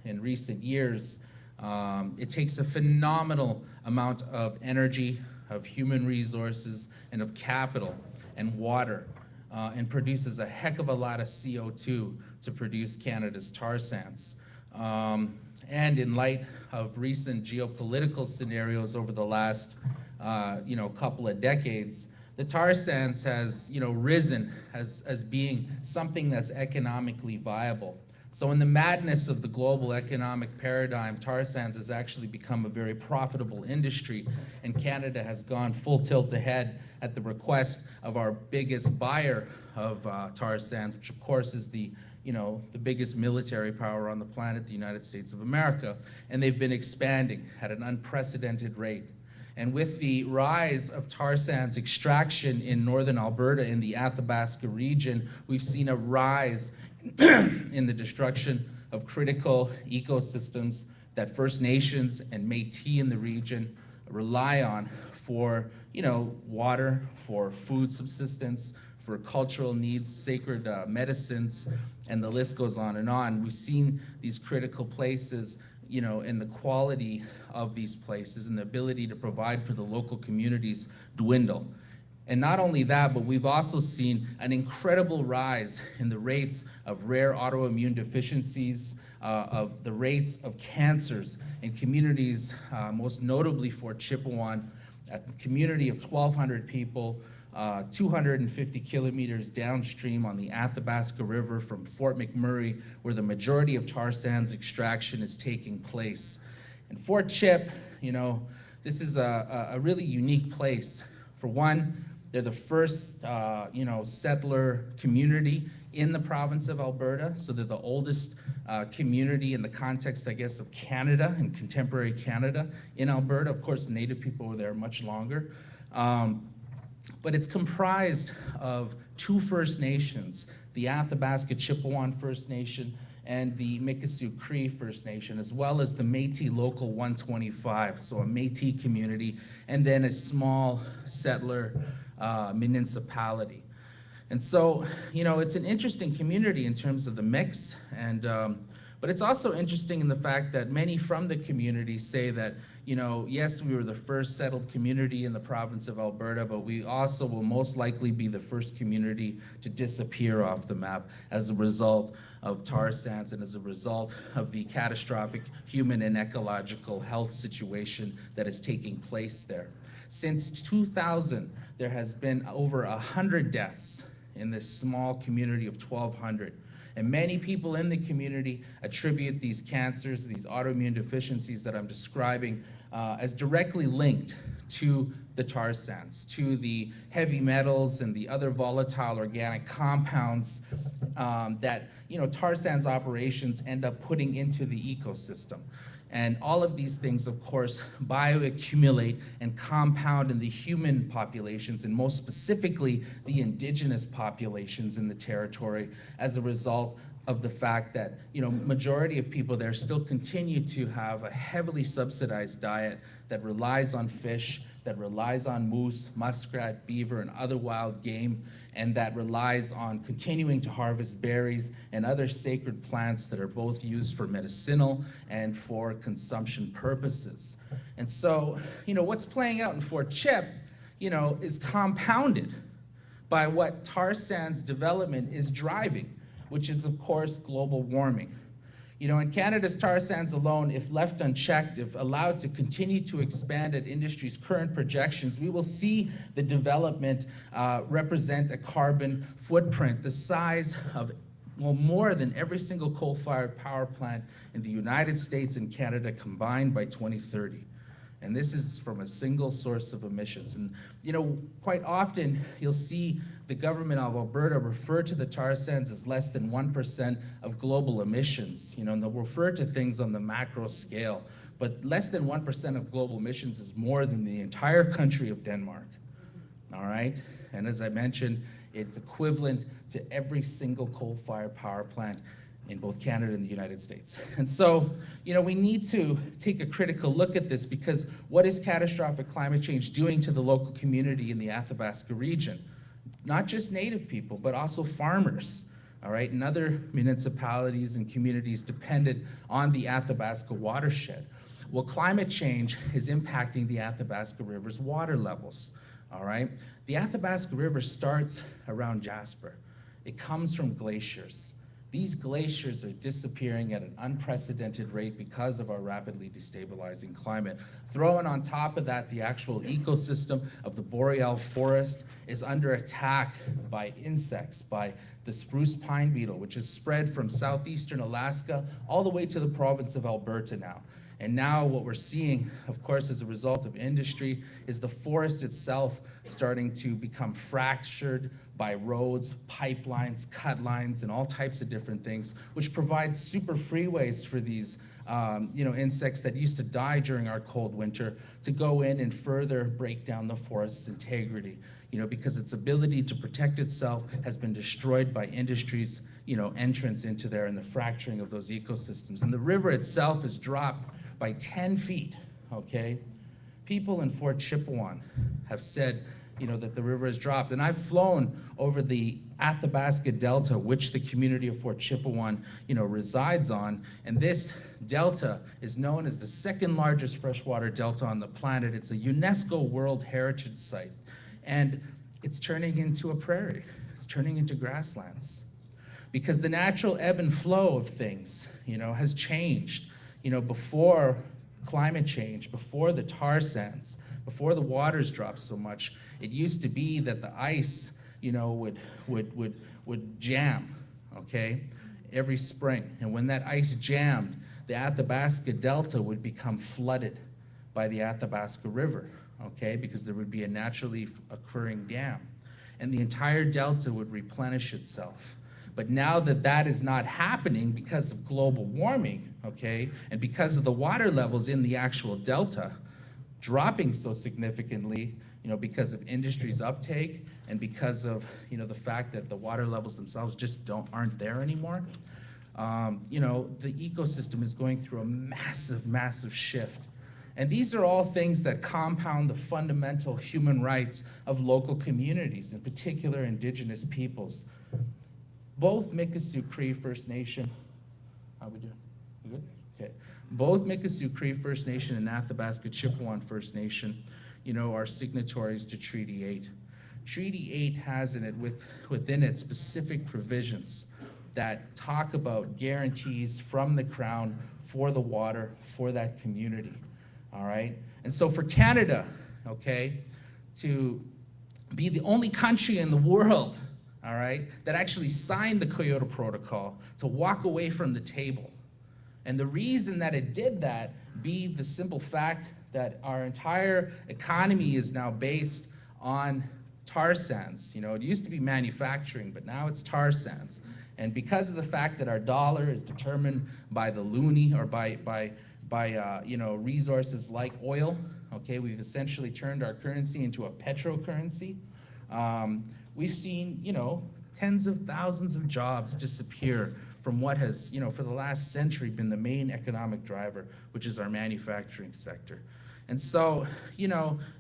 in recent years. It takes a phenomenal amount of energy, of human resources, and of capital and water, and produces a heck of a lot of CO2 to produce Canada's tar sands. And in light of recent geopolitical scenarios over the last couple of decades, the tar sands has risen as being something that's economically viable. So in the madness of the global economic paradigm, tar sands has actually become a very profitable industry, and Canada has gone full tilt ahead at the request of our biggest buyer of tar sands, which of course is the biggest military power on the planet, the United States of America, and they've been expanding at an unprecedented rate. And with the rise of tar sands extraction in northern Alberta in the Athabasca region, we've seen a rise in the destruction of critical ecosystems that First Nations and Métis in the region rely on for water, for food subsistence, for cultural needs, sacred medicines, and the list goes on and on. We've seen these critical places, and the quality of these places and the ability to provide for the local communities dwindle. And not only that, but we've also seen an incredible rise in the rates of rare autoimmune deficiencies, of the rates of cancers in communities, most notably Fort Chipewyan, a community of 1,200 people, 250 kilometers downstream on the Athabasca River from Fort McMurray, where the majority of tar sands extraction is taking place. And Fort Chip, this is a really unique place. For one, they're the first, settler community in the province of Alberta. So they're the oldest community in the context, I guess, of Canada and contemporary Canada in Alberta. Of course, Native people were there much longer. But it's comprised of two First Nations, the Athabasca Chipewyan First Nation and the Mikisew Cree First Nation, as well as the Métis Local 125, so a Métis community, and then a small settler municipality. And so, it's an interesting community in terms of the mix, and but it's also interesting in the fact that many from the community say that, yes, we were the first settled community in the province of Alberta, but we also will most likely be the first community to disappear off the map as a result of tar sands and as a result of the catastrophic human and ecological health situation that is taking place there. Since 2000, there has been over 100 deaths in this small community of 1,200. And many people in the community attribute these cancers, these autoimmune deficiencies that I'm describing, as directly linked to the tar sands, to the heavy metals and the other volatile organic compounds that tar sands operations end up putting into the ecosystem. And all of these things, of course, bioaccumulate and compound in the human populations, and most specifically, the indigenous populations in the territory, as a result of the fact that, majority of people there still continue to have a heavily subsidized diet that relies on fish, that relies on moose, muskrat, beaver, and other wild game, and that relies on continuing to harvest berries and other sacred plants that are both used for medicinal and for consumption purposes. And so, what's playing out in Fort Chip, is compounded by what tar sands development is driving, which is, of course, global warming. In Canada's tar sands alone, if left unchecked, if allowed to continue to expand at industry's current projections, we will see the development represent a carbon footprint the size of, more than every single coal-fired power plant in the United States and Canada combined by 2030. And this is from a single source of emissions. And quite often you'll see the government of Alberta refer to the tar sands as less than 1% of global emissions. And they'll refer to things on the macro scale, but less than 1% of global emissions is more than the entire country of Denmark. All right? And as I mentioned, it's equivalent to every single coal-fired power plant in both Canada and the United States. And so, we need to take a critical look at this, because what is catastrophic climate change doing to the local community in the Athabasca region? Not just Native people, but also farmers, all right? And other municipalities and communities depended on the Athabasca watershed. Well, climate change is impacting the Athabasca River's water levels, all right? The Athabasca River starts around Jasper. It comes from glaciers. These glaciers are disappearing at an unprecedented rate because of our rapidly destabilizing climate. Throwing on top of that, the actual ecosystem of the boreal forest is under attack by insects, by the spruce pine beetle, which is spread from southeastern Alaska all the way to the province of Alberta now. And now what we're seeing, of course, as a result of industry, is the forest itself starting to become fractured by roads, pipelines, cut lines, and all types of different things, which provide super freeways for these insects that used to die during our cold winter to go in and further break down the forest's integrity, because its ability to protect itself has been destroyed by industry's, entrance into there and the fracturing of those ecosystems. And the river itself is dropped by 10 feet, okay? People in Fort Chipewyan have said, that the river has dropped. And I've flown over the Athabasca Delta, which the community of Fort Chipewyan, resides on. And this delta is known as the second largest freshwater delta on the planet. It's a UNESCO World Heritage Site. And it's turning into a prairie. It's turning into grasslands. Because the natural ebb and flow of things, has changed. Before climate change, before the tar sands, before the waters dropped so much, it used to be that the ice, would jam, okay, every spring. And when that ice jammed, the Athabasca Delta would become flooded by the Athabasca River, okay, because there would be a naturally occurring dam. And the entire delta would replenish itself. But now that that is not happening because of global warming, okay, and because of the water levels in the actual delta dropping so significantly, because of industry's uptake and because of, the fact that the water levels themselves just aren't there anymore, the ecosystem is going through a massive, massive shift. And these are all things that compound the fundamental human rights of local communities, in particular indigenous peoples. Both Mikisew Cree First Nation, how we doing? We good? Okay. Both Mikisew Cree First Nation and Athabasca Chipewyan First Nation, are signatories to Treaty 8. Treaty 8 has in it within it specific provisions that talk about guarantees from the Crown for the water for that community. All right? And so for Canada, okay, to be the only country in the world, all right, that actually signed the Kyoto Protocol, to walk away from the table. And the reason that it did that be the simple fact that our entire economy is now based on tar sands. It used to be manufacturing, but now it's tar sands. And because of the fact that our dollar is determined by the loonie or by resources like oil, okay, we've essentially turned our currency into a petrocurrency. We've seen, tens of thousands of jobs disappear from what has, for the last century been the main economic driver, which is our manufacturing sector. And so,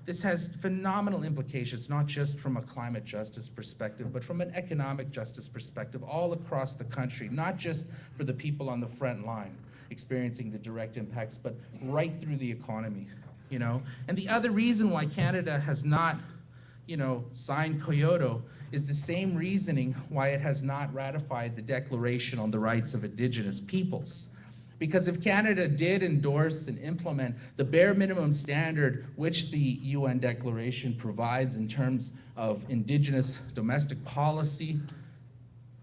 this has phenomenal implications, not just from a climate justice perspective, but from an economic justice perspective all across the country, not just for the people on the front line experiencing the direct impacts, but right through the economy, And the other reason why Canada has not, signed Kyoto is the same reasoning why it has not ratified the Declaration on the Rights of Indigenous Peoples. Because if Canada did endorse and implement the bare minimum standard which the UN Declaration provides in terms of Indigenous domestic policy,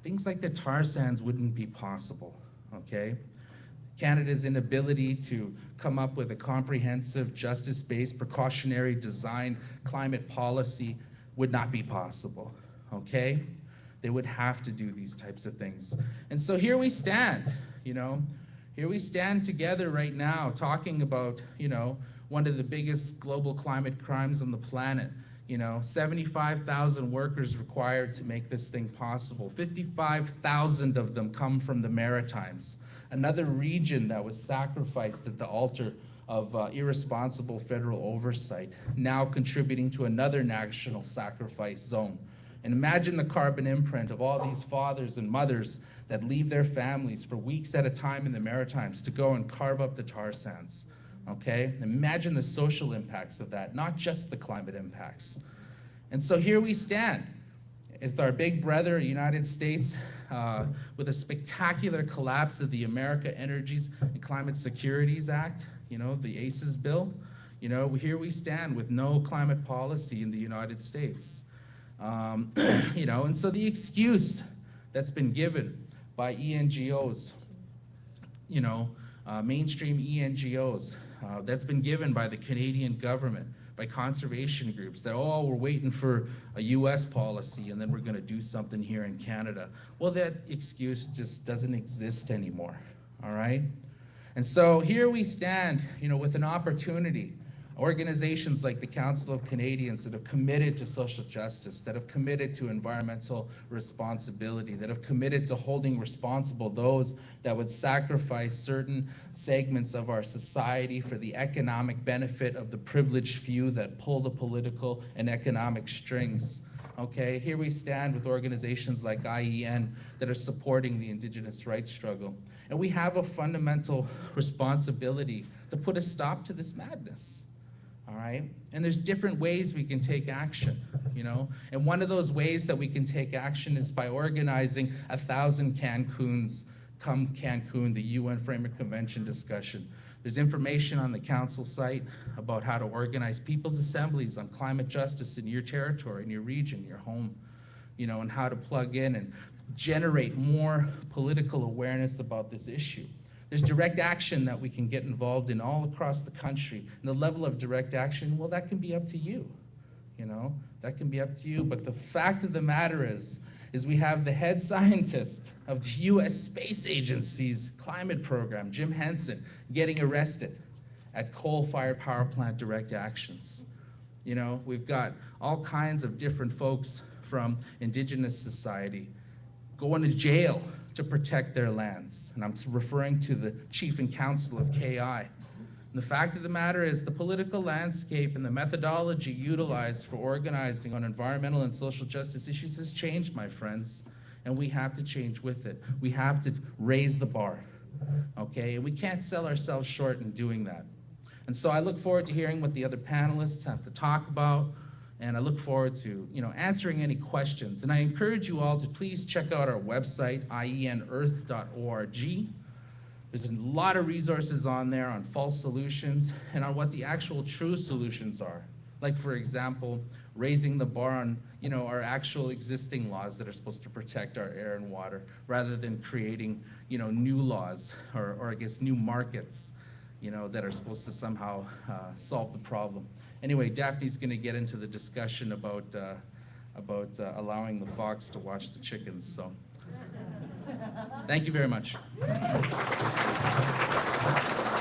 things like the tar sands wouldn't be possible, okay? Canada's inability to come up with a comprehensive, justice-based, precautionary design climate policy would not be possible, okay? They would have to do these types of things. And so here we stand, Here we stand together right now talking about, one of the biggest global climate crimes on the planet. 75,000 workers required to make this thing possible. 55,000 of them come from the Maritimes, another region that was sacrificed at the altar of irresponsible federal oversight, now contributing to another national sacrifice zone. And imagine the carbon imprint of all these fathers and mothers that leave their families for weeks at a time in the Maritimes to go and carve up the tar sands, okay? Imagine the social impacts of that, not just the climate impacts. And so here we stand with our big brother, United States, with a spectacular collapse of the America Energies and Climate Securities Act, you know, the ACES bill. You know, here we stand with no climate policy in the United States. You know, and so the excuse that's been given by ENGOs, you know, mainstream ENGOs, that's been given by the Canadian government, by conservation groups, that, oh, we're waiting for a US policy and then we're gonna do something here in Canada. Well, that excuse just doesn't exist anymore, all right? And so here we stand, you know, with an opportunity. Organizations like the Council of Canadians that have committed to social justice, that have committed to environmental responsibility, that have committed to holding responsible those that would sacrifice certain segments of our society for the economic benefit of the privileged few that pull the political and economic strings. Okay, here we stand with organizations like IEN that are supporting the Indigenous rights struggle. And we have a fundamental responsibility to put a stop to this madness. All right, and there's different ways we can take action, you know, and one of those ways that we can take action is by organizing 1,000 Cancuns come Cancun, the UN Framework Convention discussion. There's information on the council site about how to organize people's assemblies on climate justice in your territory, in your region, your home, you know, and how to plug in and generate more political awareness about this issue. There's direct action that we can get involved in all across the country. And the level of direct action, well, that can be up to you, you know? That can be up to you, but the fact of the matter is we have the head scientist of the US Space Agency's climate program, Jim Henson, getting arrested at coal-fired power plant direct actions. You know, we've got all kinds of different folks from Indigenous society going to jail to protect their lands. And I'm referring to the Chief and Council of KI. And the fact of the matter is the political landscape and the methodology utilized for organizing on environmental and social justice issues has changed, my friends, and we have to change with it. We have to raise the bar, okay? And we can't sell ourselves short in doing that. And so I look forward to hearing what the other panelists have to talk about, and I look forward to, you know, answering any questions. And I encourage you all to please check out our website, ienearth.org. There's a lot of resources on there on false solutions and on what the actual true solutions are. Like, for example, raising the bar on, you know, our actual existing laws that are supposed to protect our air and water, rather than creating, you know, new laws or I guess new markets, you know, that are supposed to somehow solve the problem. Anyway, Daphne's going to get into the discussion about allowing the fox to watch the chickens. So, thank you very much.